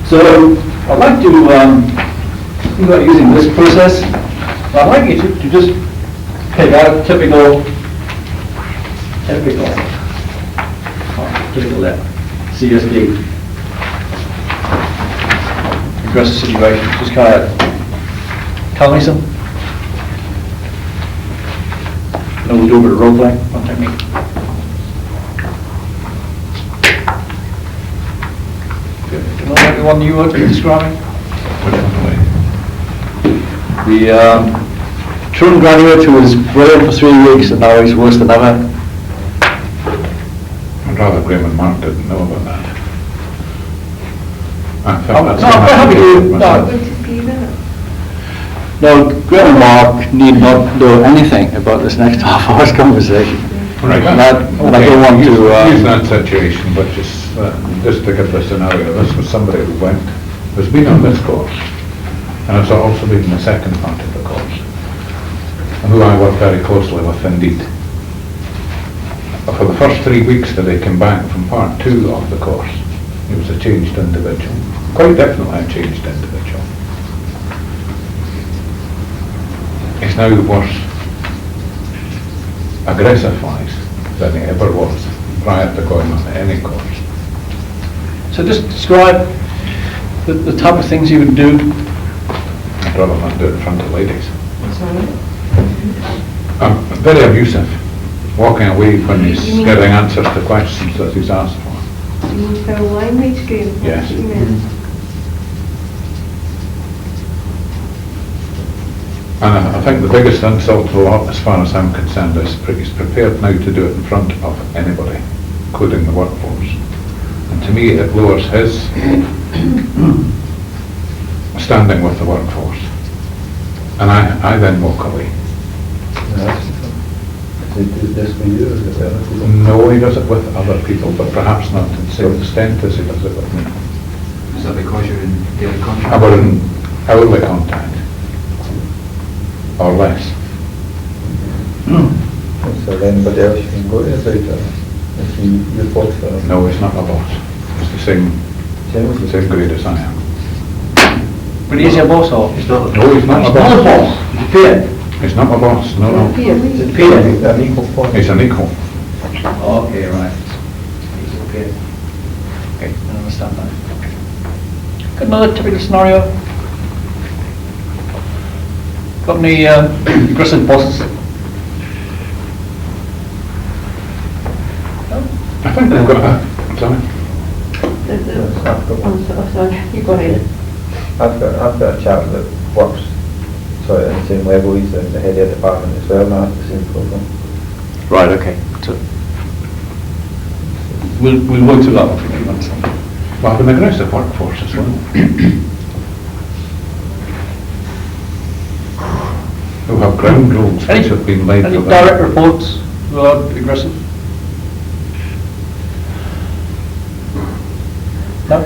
So I'd like to, think about using this process. I'd like you to just pick out typical that CSD aggressive situation. Just kind of tell me some. And then we'll do a bit of role play, one technique. Do you know what one you were describing? The truant graduate who was brilliant for 3 weeks and now he's worse than ever. I'd rather Graham and Mark didn't know about that. I'm happy to. No, Graham and Mark need not know anything about this next half hour's conversation. Right. And I don't want to. Use that situation, but just to give the scenario, this was somebody who has been on this course, and has also been in the second part of the course, and who I work very closely with indeed. But for the first 3 weeks that he came back from part 2 of the course, he was a changed individual. Quite definitely a changed individual. He's now worse aggressive-wise than he ever was prior to going on any course. So just describe the type of things you would do. I'd rather not do it in front of ladies. Sorry? Very abusive, walking away when he's getting answers to questions that he's asked for. You mean foul language, Graham? Yes. And I think the biggest insult to the lot, as far as I'm concerned, is he's prepared now to do it in front of anybody, including the workforce. And to me, it lowers his standing with the workforce. And I then walk away. Does he do this for you, or is it other people? No, he does it with other people, but perhaps not to the same extent as he does it with me. Is that because you're in daily contact? We're in hourly contact, or less. So anybody else you can go to about it? If your boss or? No, he's not my boss. He's the same grade as I am. But is your boss or? It's not. No, he's not my Not a boss. boss. He's a peer. He's not my boss, no. He's a peer. An equal point. He's an equal. Okay, right. He's a peer. Okay, I understand that. Got another typical scenario? Got any aggressive bosses? I think they've got a, sorry. Sorry, you go ahead. I've got a chap that works sort of at the same level. He's the head of the department as well, and I have the same problem. Right, okay. So we'll work through that one for you. Well, I have an aggressive workforce as well. Who have ground rules which have been laid Any for them. direct reports who are aggressive? No?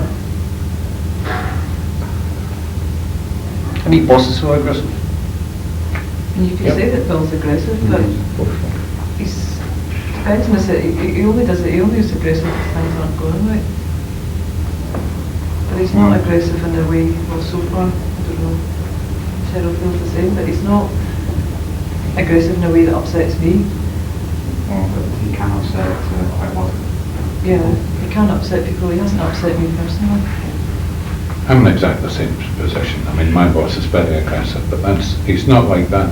Any bosses who are aggressive? And you could say that Bill's aggressive, but he's depends on the he only does it. He only is aggressive if things aren't going right. But he's not aggressive in the way. Well, so far, I don't know. Cheryl feels the same, but he's not aggressive in a way that upsets me. But he can upset quite well. Yeah, he can upset people. He hasn't upset me personally. I'm in exactly the same position. I mean, my boss is very aggressive, but he's not like that.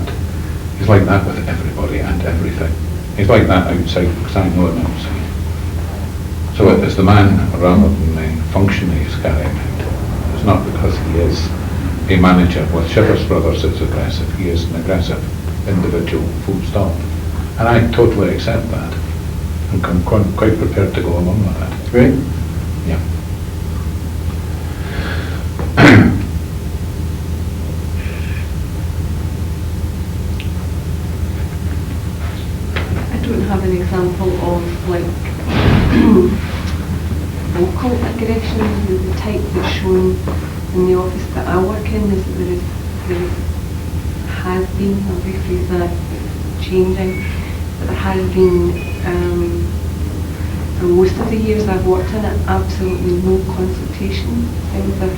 He's like that with everybody and everything. He's like that outside because I know him outside. So it is the man rather than the function he's carrying out. It's not because he is a manager with Chivas Brothers that's aggressive. He is an aggressive individual, full stop. And I totally accept that. I'm quite prepared to go along with that. Great. Yeah. I don't have an example of like vocal aggression, the type that's shown in the office that I work in. Is that there has been, I'll rephrase that, changing, but there has been for most of the years I've worked in it, absolutely no consultation. Things are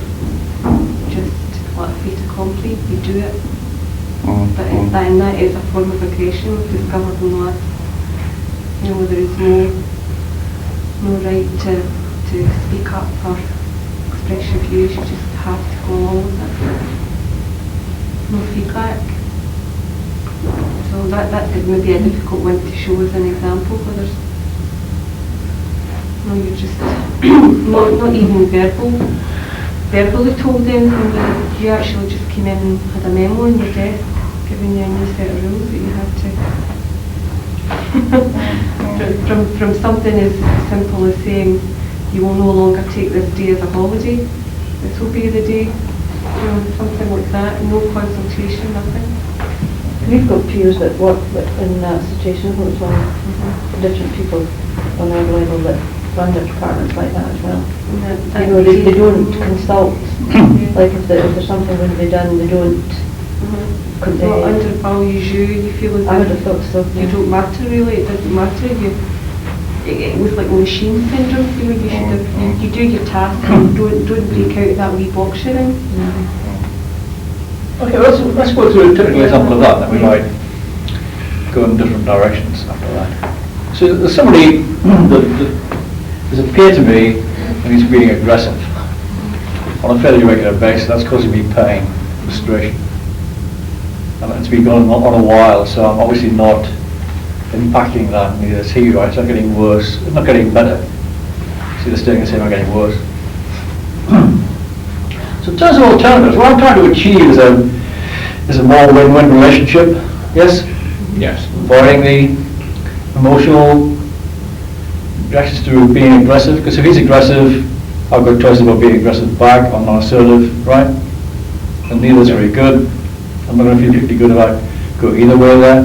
just like a fait accompli, you do it. But that is a form of aggression we've discovered in the last, there is no right to speak up or express your views, you just have to go along with it. No feedback. So that is maybe a difficult one to show as an example, where there's you're just not even verbally told anything. You actually just came in and had a memo on your desk giving you a new set of rules that you had to from something as simple as saying you will no longer take this day as a holiday, this will be the day, something like that. No consultation, nothing. We've got peers that work in that situation, where it's on different people on our level that run their departments like that as well. They don't consult. Like if there's something going to be done, they don't. Well, undervalues you feel as I would have thought so. You don't matter really. It doesn't matter. It was like machine syndrome. You should have. You do your task and don't break out that wee box you're in. Okay, let's go through a typical example of that, then we might go in different directions after that. So there's somebody that has appeared to me and he's being aggressive on a fairly regular basis. That's causing me pain, frustration. And it's been going on a while, so I'm obviously not impacting that, neither is he, right? It's not getting worse, it's not getting better. It's either staying the same or getting worse. So in terms of alternatives, what I'm trying to achieve is a more win-win relationship, yes? Yes. Avoiding the emotional reactions to being aggressive, because if he's aggressive, I've got choices about being aggressive back or non-assertive, right? And neither is very good. I'm not going to feel particularly good about go either way there.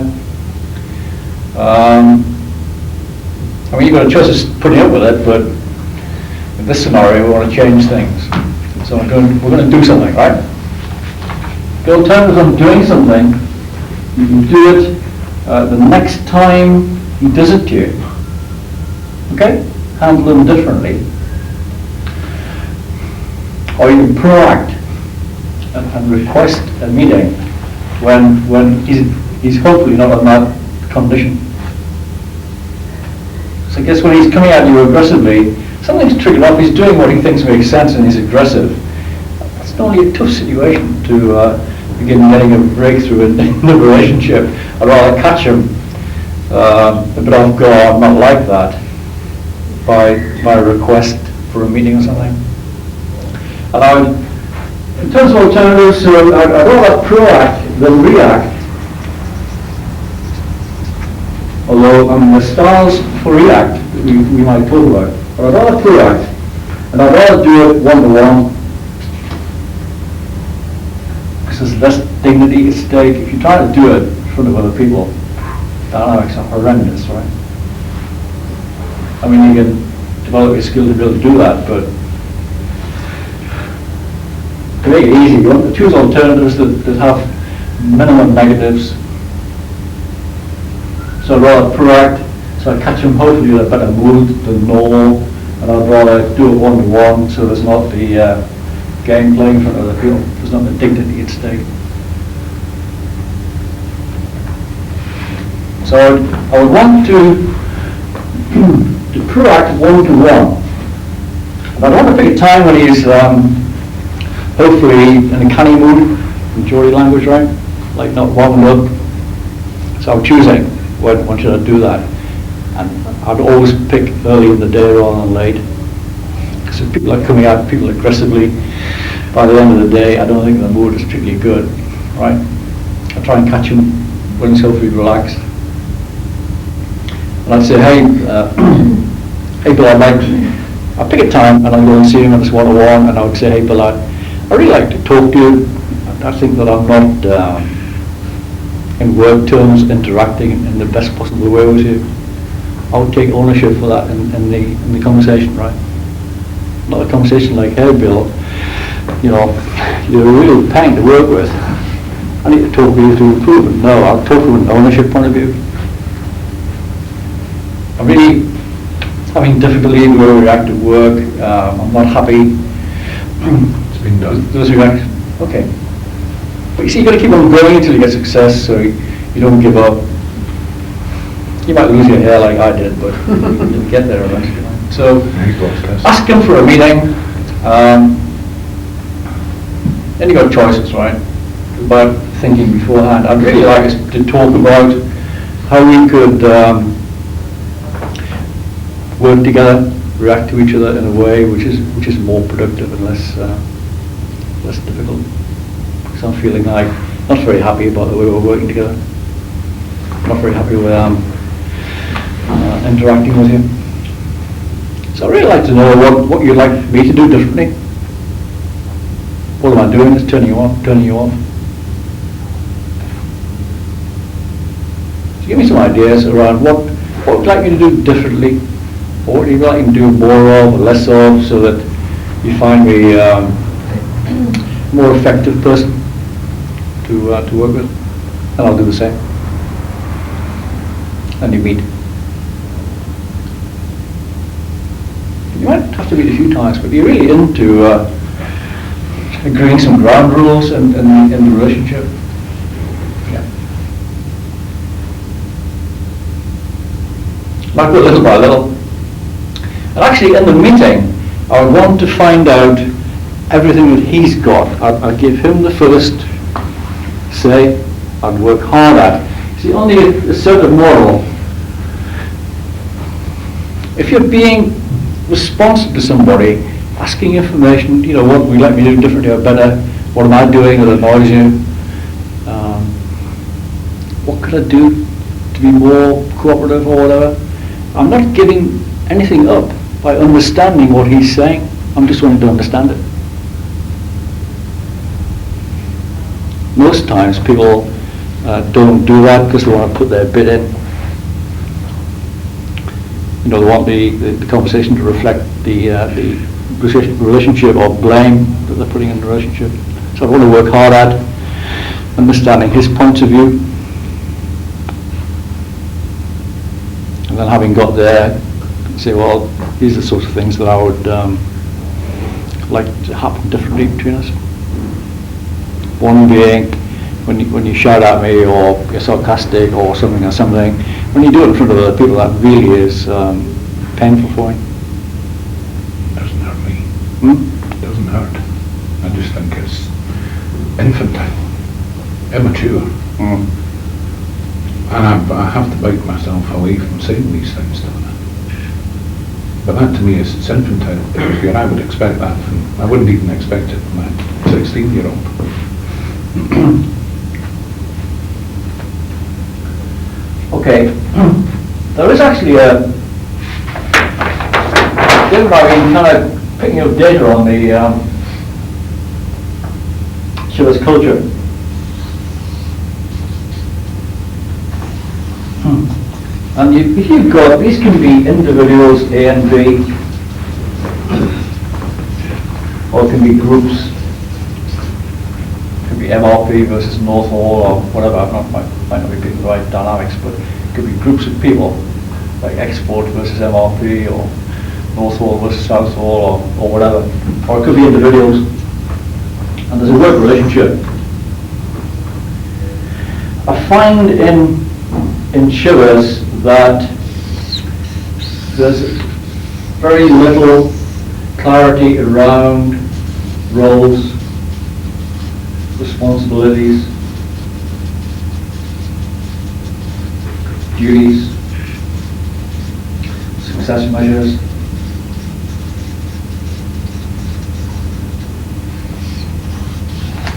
You've got a choice of putting up with it, but in this scenario, we want to change things. So we're going to do something, right? The alternative on doing something, you can do it the next time he does it to you. Okay? Handle them differently. Or you can proact and request a meeting when he's hopefully not on that condition. So I guess when he's coming at you aggressively, something's triggered up, he's doing what he thinks makes sense and he's aggressive. It's not only a tough situation to begin getting a breakthrough in the relationship. I'd rather catch him a bit off guard, not like that, by a request for a meeting or something. And I would, in terms of alternatives, so I'd rather proact than react. Although the styles for react that we might talk about, but I'd rather proact, and I'd rather do it one-to-one, because there's less dignity at stake. If you try to do it in front of other people, dynamics are horrendous, right? I mean, you can develop your skill to be able to do that, but to make it easy, you want to choose alternatives that have minimum negatives. So I'd rather proact, so I catch them hopefully in a better mood than normal, and I'd rather do it one-to-one, so there's not the game playing in front of other people, there's not the dignity at stake. So I would want to proact one-to-one. And I'd want to pick a time when he's hopefully in a canny mood, majority language, right? Like not warming up. So I'm choosing when should I do that. And I'd always pick early in the day rather than late. Because if people are coming at people aggressively, by the end of the day, I don't think the mood is particularly good, right? I try and catch him when he's hopefully relaxed. And I'd say, hey Bill, I'll pick a time and I'll go and see him at this one-to-one, and I would say, hey Bill, I'd really like to talk to you. I think that I'm not, in word terms, interacting in the best possible way with you. I would take ownership for that in the conversation, right? Not a conversation like, hey Bill, you're a real pain to work with. I need to talk to you to improve it. No, I'll talk from an ownership point of view. I really having difficulty in the way we react at work, I'm not happy. It's been done. Those react, okay. But you see, you've got to keep on going until you get success, so you don't give up. You might lose your hair like I did, but you'll get there eventually. So, He's lost this. ask him for a meeting. Then you got choices, right? About thinking beforehand. I'd really like us to talk about how we could work together, react to each other in a way which is more productive and less difficult. Because I'm feeling like not very happy about the way we're working together. Not very happy with interacting with you. So I'd really like to know what you'd like me to do differently. What am I doing? It's turning you on, turning you off. So give me some ideas around what would you like me to do differently, or what would you like me to do more of or less of, so that you find me a more effective person to work with, and I'll do the same. And you meet. You might have to meet a few times, but you're really into agreeing some ground rules in the relationship. Yeah. Might go little by little. And actually, in the meeting, I would want to find out everything that he's got. I'd give him the first say. I'd work hard at. See, only a certain moral. If you're being responsive to somebody, asking information, what would you like me to do differently or better? What am I doing that annoys you? What could I do to be more cooperative or whatever? I'm not giving anything up by understanding what he's saying. I'm just wanting to understand it. Most times people don't do that because they want to put their bit in. They want the conversation to reflect the relationship or blame that they're putting in the relationship. So I want to work hard at understanding his points of view, and then having got there, say, well, these are the sorts of things that I would like to happen differently between us. One being, when you shout at me or you're sarcastic or something, when you do it in front of other people, that really is painful for me. Doesn't hurt me. Hmm? Doesn't hurt. I just think it's infantile, immature. Mm. And I have to bite myself away from saying these things to them. But that to me is it's infantile, because I would expect that I wouldn't even expect it from a 16-year-old. Okay, there is actually I've been kind of picking up data on the Chivas culture. And if you've got, these can be individuals A and B, or it can be groups. It could be MRP versus North Hall or whatever. Might not be the right dynamics, but it could be groups of people, like Export versus MRP, or North Hall versus South Hall, or whatever. Or it could be individuals. And there's a work relationship. I find in Chivas that there's very little clarity around roles, responsibilities, duties, success measures.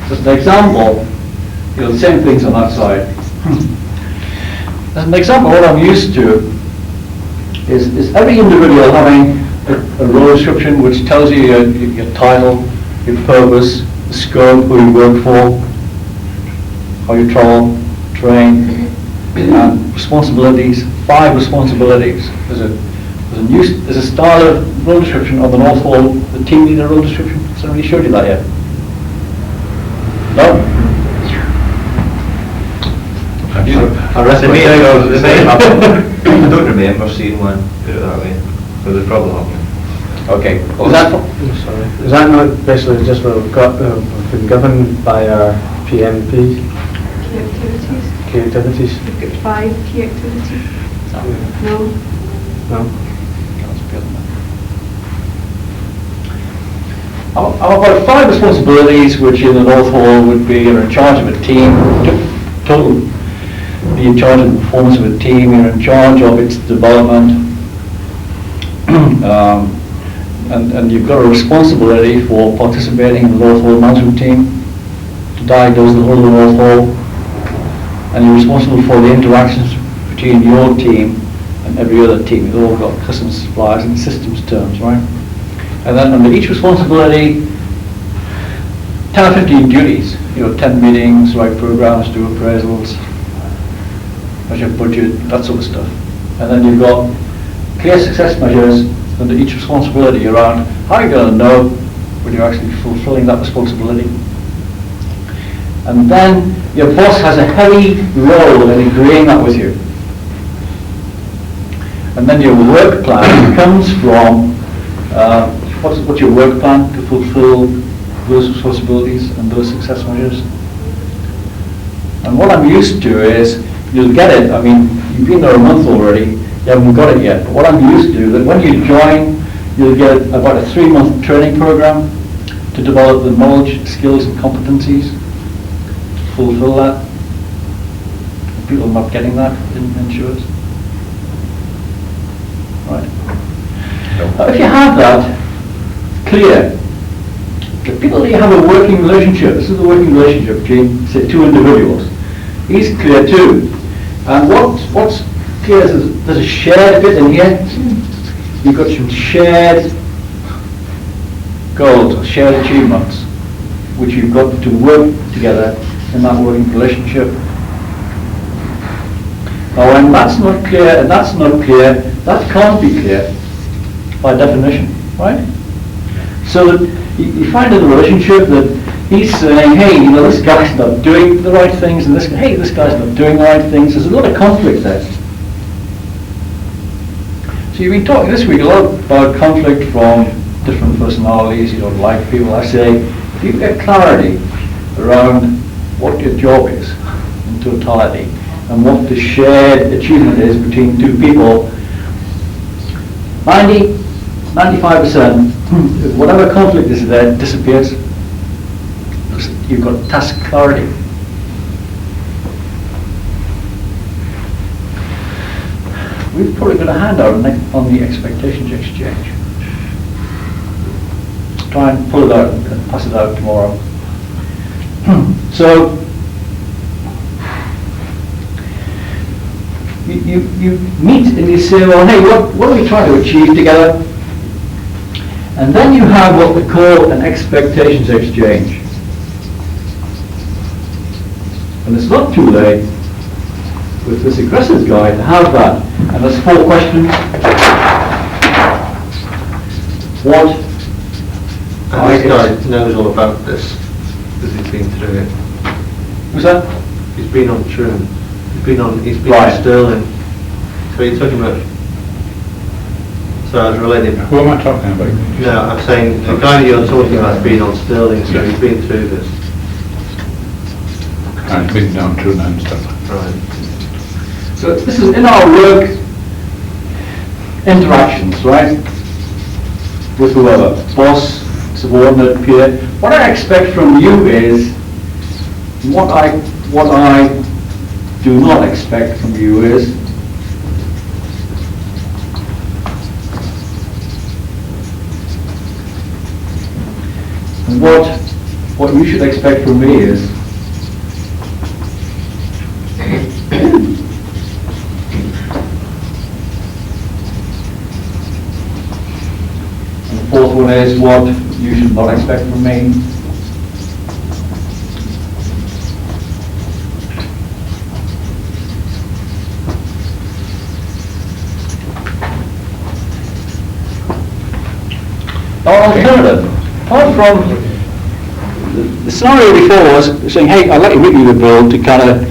As an example, the same things on that side. As an example, what I'm used to is every individual having a role description which tells you your title, your purpose, the scope, who you work for, how you travel, train, and responsibilities, 5 responsibilities. There's a style of role description on the North Hall, the team leader role description. Has somebody showed you that yet? No? I don't remember seeing one, put it that way. So there's a problem happening. Okay. Is that not basically just what we've got, we've been governed by our PMP Key activities. key activities? We've got 5 key activities. No. No? I've got 5 responsibilities, which in the North Hall would be you're in charge of a team, total, be in charge of the performance of a team, you're in charge of its development, and you've got a responsibility for participating in the North Hall management team, to diagnose the whole of the North Hall, and you're responsible for the interactions between your team and every other team. You've all got customers, suppliers, and systems terms, right? And then under each responsibility, 10 or 15 duties, 10 meetings, write programs, do appraisals, measure budget, that sort of stuff. And then you've got clear success measures under each responsibility around how are you going to know when you're actually fulfilling that responsibility. And then your boss has a heavy role in agreeing that with you. And then your work plan comes from what's your work plan to fulfill those responsibilities and those success measures? And what I'm used to is, you'll get it, I mean, you've been there a month already, you haven't got it yet, but what I'm used to is that when you join, you'll get about a 3-month training program to develop the knowledge, skills and competencies to fulfill that. People are not getting that in insurance. Right. If you have that clear, the people that you have a working relationship, this is the working relationship between, say, 2 individuals, he's clear too. And what's clear is there's a shared bit in here. You've got some shared goals or shared achievements, which you've got to work together in that working relationship. Now when that's not clear and that's not clear, that can't be clear by definition, right? So that you find in the relationship that he's saying, hey, this guy's not doing the right things, and this guy's not doing the right things. There's a lot of conflict there. So you've been talking this week a lot about conflict from different personalities, you don't like people. I say, if you get clarity around what your job is in totality, and what the shared achievement is between 2 people, 95%, whatever conflict is there disappears. You've got task clarity. We've probably got a handout on the expectations exchange. Try and pull it out and pass it out tomorrow. So, you meet and you say, well, hey, what are we trying to achieve together? And then you have what we call an expectations exchange. And it's not too late with this aggressive guy to have that. And there's 4 questions. What? And this guy knows all about this because he's been through it. Who's that? He's been on Troon. He's been Right. on Sterling. So you're talking about. So I was relating. Who am I talking about? No, I'm saying the guy that you're talking about has been on Sterling, so he's been through this. I've been down to and stuff. Right. So this is in our work interactions, right? With whoever, boss, subordinate, peer. What I expect from you is what I do not expect from you is and what you should expect from me is and the 4th one is what you should not expect from me. Alternative, apart from the scenario before was saying, hey, I'd like to meet you with Bill to kind of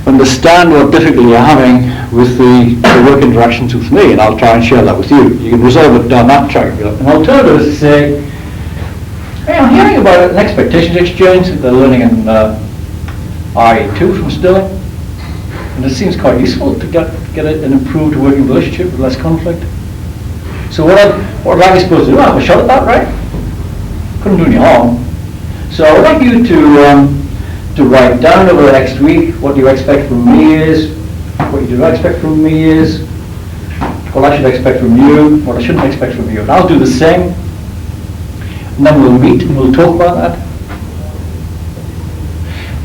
understand what difficulty you're having with the work interactions with me, and I'll try and share that with you. You can resolve it down that track. An alternative is to say, hey, I'm hearing about an expectations exchange that they're learning in IE2 from Stirling, and it seems quite useful to get an improved working relationship with less conflict. So what are I supposed to do? I have a shot at that, right? Couldn't do any harm. So I'd like you to write down over the next week what you expect from me is, what you do not expect from me is, what I should expect from you, what I shouldn't expect from you. And I'll do the same. And then we'll meet and we'll talk about that.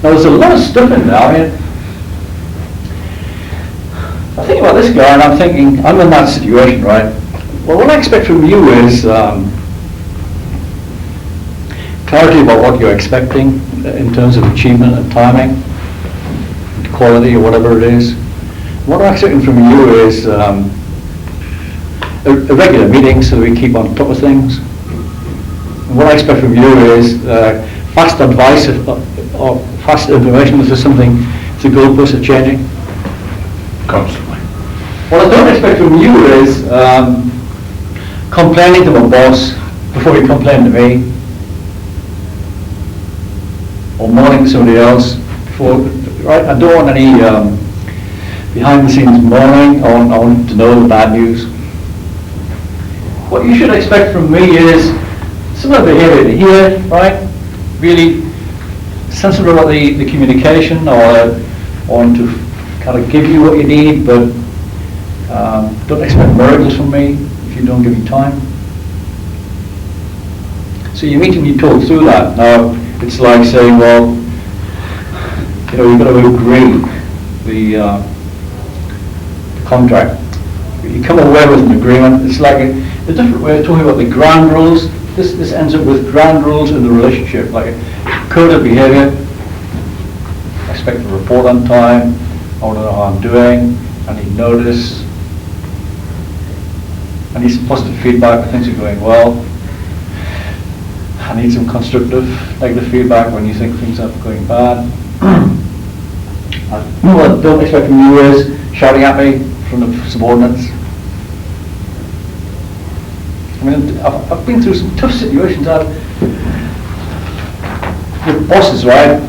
Now there's a lot of stuff in there. I mean, I think about this guy and I'm thinking, I'm in that situation, right? Well, what I expect from you is clarity about what you're expecting in terms of achievement and timing, and quality or whatever it is. What I'm expecting from you is a regular meeting so that we keep on top of things. And what I expect from you is fast advice or fast information if there's something, if the goalposts are changing. Constantly. What I don't expect from you is complaining to my boss before you complain to me, or mourning to somebody else before, right? I don't want any behind the scenes mourning. I want to know the bad news. What you should expect from me is similar behaviour to here, right? Really sensible about the communication, or want to kind of give you what you need, but don't expect miracles from me if you don't give me time. So you meet and you talk through that. Now, it's like saying, well, you know, you've got to agree the contract. You come away with an agreement. It's like a different way of talking about the ground rules. This ends up with ground rules in the relationship, like a code of behaviour. I expect to report on time. I want to know how I'm doing. I need notice. I need some positive feedback when things are going well. I need some constructive, negative feedback when you think things are going bad. What I don't expect from you is shouting at me from the subordinates. I mean, I've been through some tough situations with bosses, right?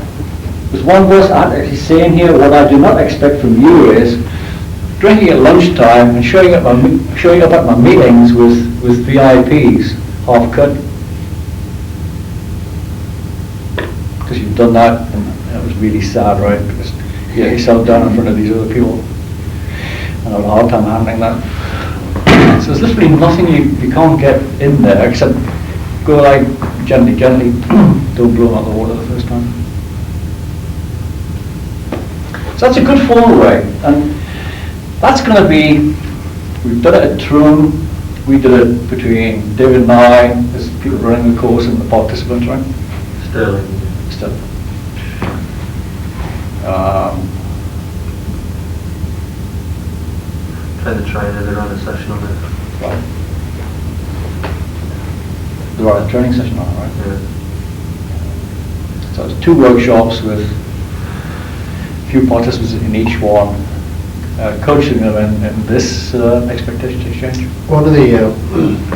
There's one boss I'm actually saying here, what I do not expect from you is drinking at lunchtime and showing up at my meetings with VIPs, half cut. Because you've done that, and it was really sad, right? Because you get yourself down in front of these other people, and I have a hard time handling that. So there's literally nothing you can't get in there except go like gently, don't blow them out of the water the first time. So that's a good fall away, and that's going to be, we've done it at Troon, we did it between David and I, as people running the course and the participants, right? Sterling. Trying to train and run a session on it. Right. They run a training session on it, right? Yeah. So it's 2 workshops with a few participants in each one, coaching them in this expectations exchange. One of the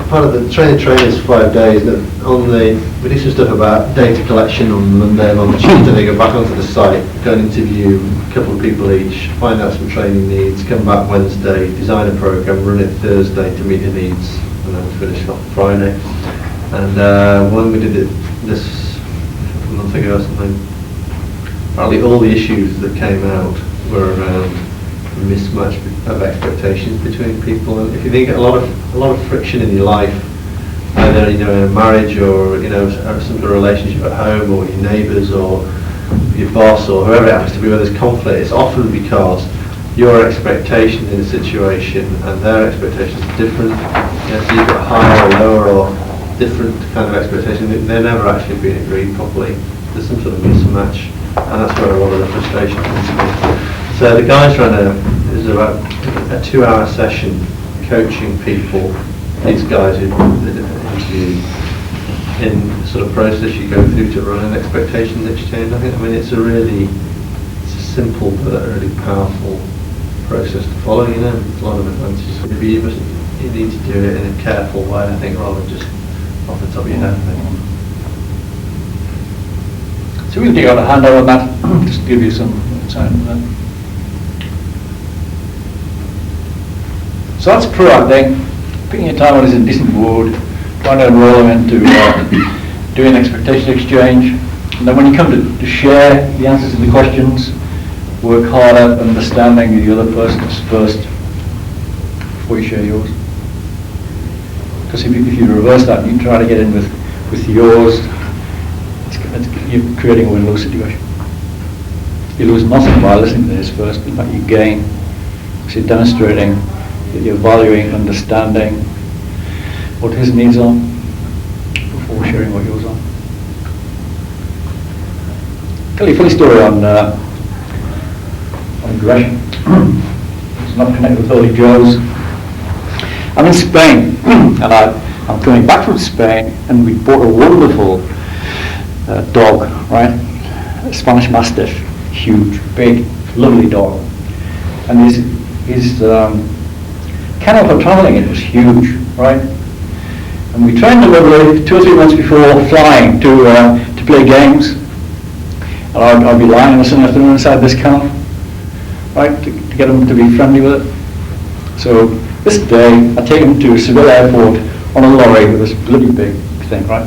part of the training is 5 days. We do some stuff about data collection on Monday and on the Tuesday. They go back onto the site, go and interview a couple of people each, find out some training needs, come back Wednesday, design a program, run it Thursday to meet the needs, and then we finish off Friday. And when we did it this a month ago or something, apparently all the issues that came out were around mismatch of expectations between people. And if you think a lot of friction in your life, either in a marriage or some sort of relationship at home, or your neighbours or your boss or whoever it happens to be, where there's conflict, it's often because your expectations in a situation and their expectations are different. So you've got higher or lower or different kind of expectations. They're never actually being agreed properly. There's some sort of mismatch, and that's where a lot of the frustration comes from. So the guys ran it was about a 2-hour session coaching people, these guys who interviewed, in the sort of process you go through to run an expectations exchange. I mean it's a simple but really powerful process to follow, you know, a lot of advantages. You need to do it in a careful way, I think, rather than just off the top of your head, I think. So we'll take out a handout on that, just to give you some insight on that. So that's proacting, picking your time when it's in decent mood, trying to enroll them into doing expectation exchange, and then when you come to share the answers to the questions, work harder understanding the other person's first before you share yours. Because if you reverse that and you try to get in with yours, you're creating a win-lose situation. You lose nothing by listening to his first, in fact you gain, because you're demonstrating that you're valuing, understanding what his needs are before sharing what yours are. Tell you a funny story on aggression. It's not connected with Holy Joe's. I'm in Spain, and I'm coming back from Spain, and we bought a wonderful dog, right? A Spanish Mastiff, huge, big, lovely dog. And his kennel for travelling it was huge, right? And we trained him lovely 2 or 3 months before flying to play games. And I'd be lying on a Sunday afternoon inside this kennel, right, to get him to be friendly with it. So this day, I take him to Seville Airport on a lorry with this bloody big thing, right?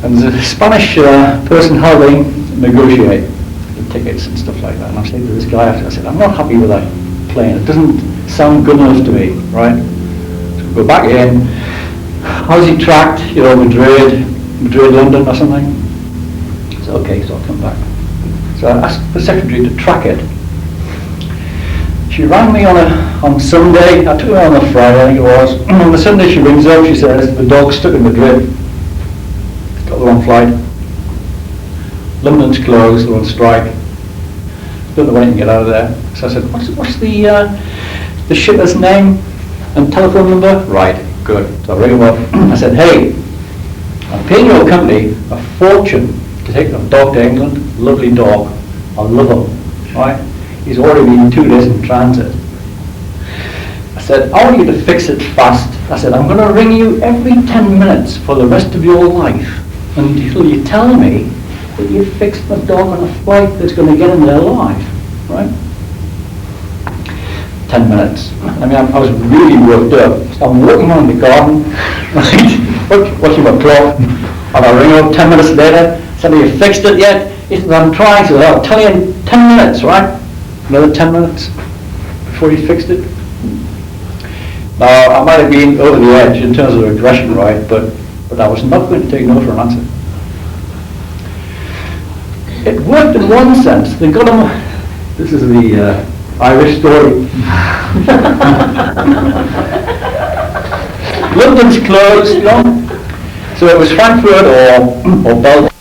And there's a Spanish person helping negotiate the tickets and stuff like that. And I'm saying to this guy after, I said, I'm not happy with that plane. It doesn't sound good enough to me, right? So we go back in. How's he tracked? You know, Madrid, London or something? So okay, so I'll come back. So I asked the secretary to track it. She rang me on Sunday. I took her on a Friday, I think it was. On the Sunday she rings up, she says, the dog's stuck in Madrid. Got the wrong flight. London's closed, they're on strike. Don't know when you can get out of there. So I said, what's the shipper's name and telephone number? Right, good. So I ring him up. I said, hey, I'm paying your company a fortune to take the dog to England. Lovely dog. I love him. Right? He's already been 2 days in transit. I said, I want you to fix it fast. I said, I'm going to ring you every 10 minutes for the rest of your life until you tell me that you fixed the dog on a flight that's going to get him there alive. Right? 10 minutes. I mean, I was really worked up. So I'm walking around the garden, right, watching my clock, and I ring up 10 minutes later, said, have you fixed it yet? He said, I'm trying to. I'll tell you in 10 minutes, right? Another 10 minutes before he fixed it. Now, I might have been over the edge in terms of aggression, right, but I was not going to take no for an answer. It worked in one sense. They got him. This is the Irish story. London's closed, you know. So it was Frankfurt or Belgium.